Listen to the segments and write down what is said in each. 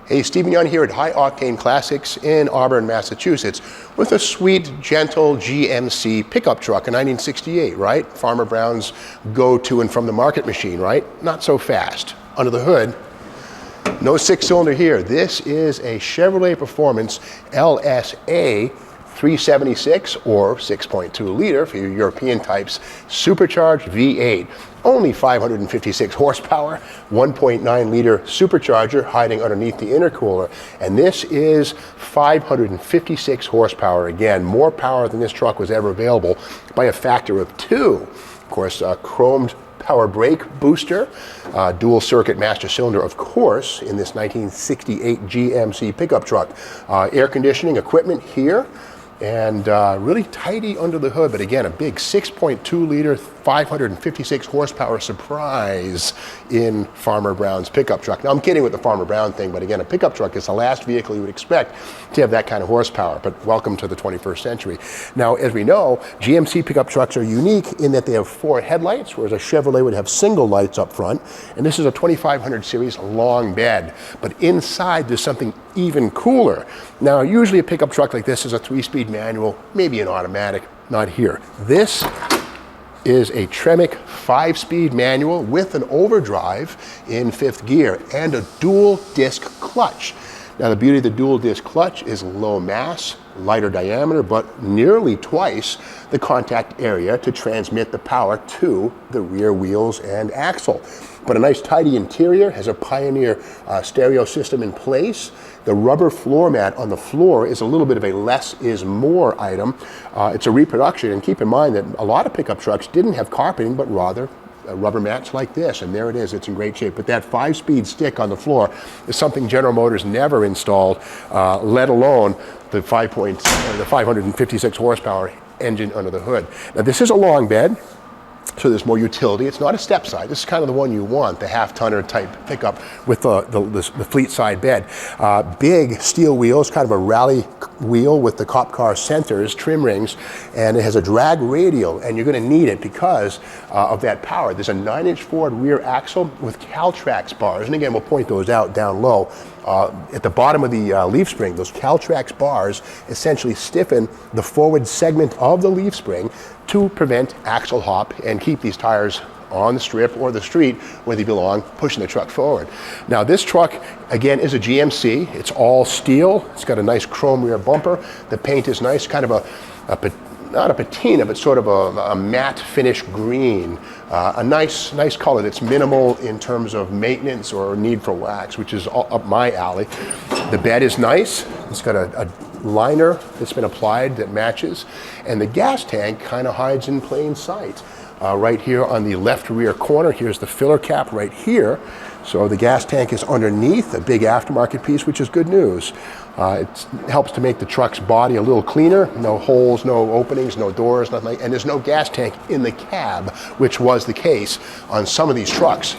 Hey, Stephen Young here at High-Octane Classics in Auburn, Massachusetts with a sweet, gentle GMC pickup truck, a 1968, right? Farmer Brown's go to and from the market machine, right? Not so fast. Under the hood, no six-cylinder here. This is a Chevrolet Performance LSA 376 or 6.2 liter for your European types, supercharged V8. Only 556 horsepower, 1.9 liter supercharger hiding underneath the intercooler. And this is 556 horsepower. Again, more power than this truck was ever available by a factor of 2. Of course, chromed power brake booster, dual circuit master cylinder, of course, in this 1968 GMC pickup truck. Air conditioning equipment here. And really tidy under the hood, but again, a big 6.2 liter, 556 horsepower surprise in Farmer Brown's pickup truck. Now, I'm kidding with the Farmer Brown thing, but again, a pickup truck is the last vehicle you would expect to have that kind of horsepower, but welcome to the 21st century. Now, as we know, GMC pickup trucks are unique in that they have 4 headlights, whereas a Chevrolet would have single lights up front, and this is a 2500 series long bed, but inside there's something even cooler. Now, usually a pickup truck like this is a 3-speed manual, maybe an automatic, not here. This is a Tremec 5-speed manual with an overdrive in 5th gear and a dual disc clutch. Now, the beauty of the dual disc clutch is low mass, lighter diameter, but nearly twice the contact area to transmit the power to the rear wheels and axle. But a nice tidy interior, has a Pioneer stereo system in place. The rubber floor mat on the floor is a little bit of a less is more item. It's a reproduction, and keep in mind that a lot of pickup trucks didn't have carpeting, but rather rubber mats like this, and there it is, it's in great shape. But that 5-speed stick on the floor is something General Motors never installed, let alone the 556 horsepower engine under the hood. Now, this is a long bed, so there's more utility. It's not a step side. This is kind of the one you want, the half-tonner type pickup with the fleet side bed. Big steel wheels, kind of a rally wheel with the cop car centers, trim rings, and it has a drag radial, and you're going to need it because of that power. There's a 9-inch forward rear axle with CalTracs bars, and again, we'll point those out down low. At the bottom of the leaf spring, those CalTracs bars essentially stiffen the forward segment of the leaf spring to prevent axle hop and keep these tires on the strip or the street where they belong, pushing the truck forward. Now, this truck, again, is a GMC. It's all steel. It's got a nice chrome rear bumper. The paint is nice, kind of not a patina, but sort of a matte finish green. A nice color that's minimal in terms of maintenance or need for wax, which is all up my alley. The bed is nice. It's got a liner that's been applied that matches, and the gas tank kind of hides in plain sight. Right here on the left rear corner, here's the filler cap right here. So the gas tank is underneath, a big aftermarket piece, which is good news. It helps to make the truck's body a little cleaner. No holes, no openings, no doors, nothing like, and there's no gas tank in the cab, which was the case on some of these trucks.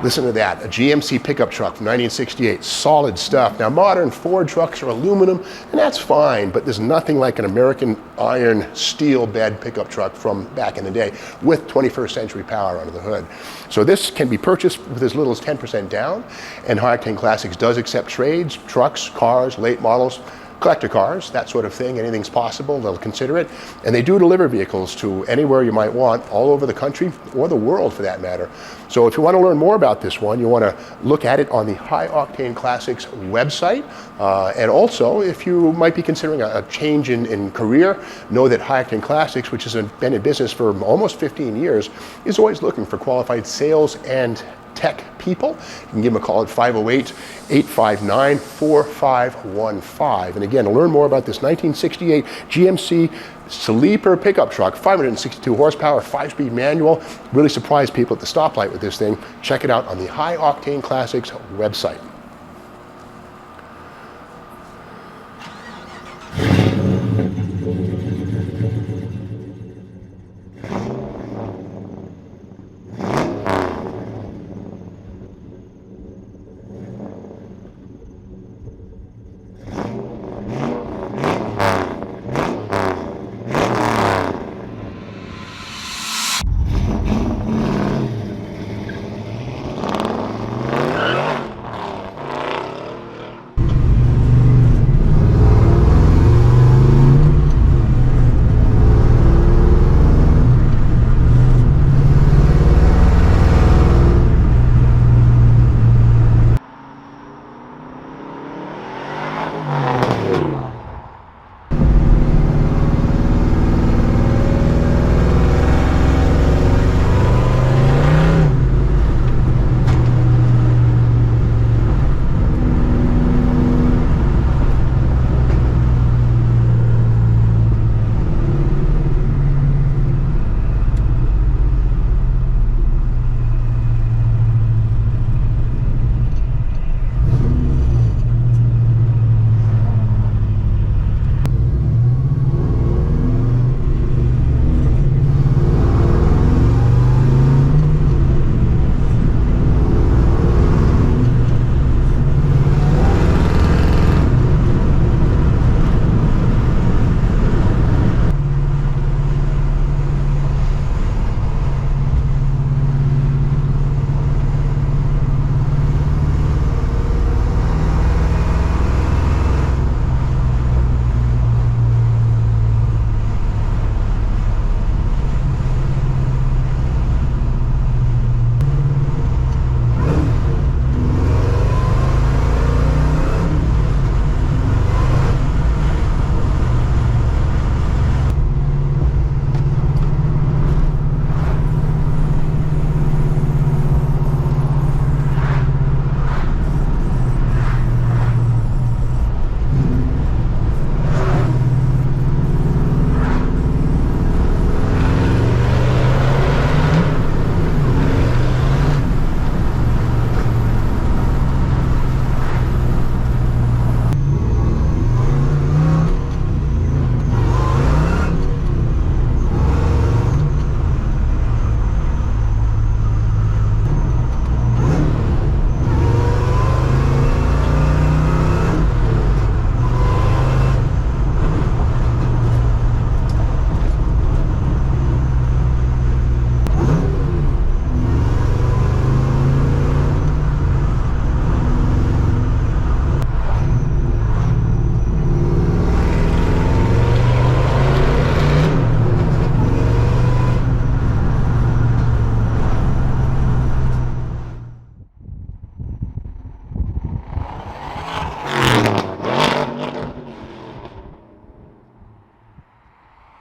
Listen to that, a GMC pickup truck from 1968, solid stuff. Now modern Ford trucks are aluminum, and that's fine, but there's nothing like an American iron steel bed pickup truck from back in the day with 21st century power under the hood. So this can be purchased with as little as 10% down, and High-Octane Classics does accept trades, trucks, cars, late models, collector cars, that sort of thing. Anything's possible, they'll consider it. And they do deliver vehicles to anywhere you might want, all over the country or the world for that matter. So if you want to learn more about this one, you want to look at it on the High-Octane Classics website. And also, if you might be considering a change in career, know that High-Octane Classics, which has been in business for almost 15 years, is always looking for qualified sales and tech people. You can give them a call at 508-859-4515. And again, to learn more about this 1968 GMC sleeper pickup truck, 562 horsepower, 5-speed manual, really surprised people at the stoplight with this thing. Check it out on the High-Octane Classics website.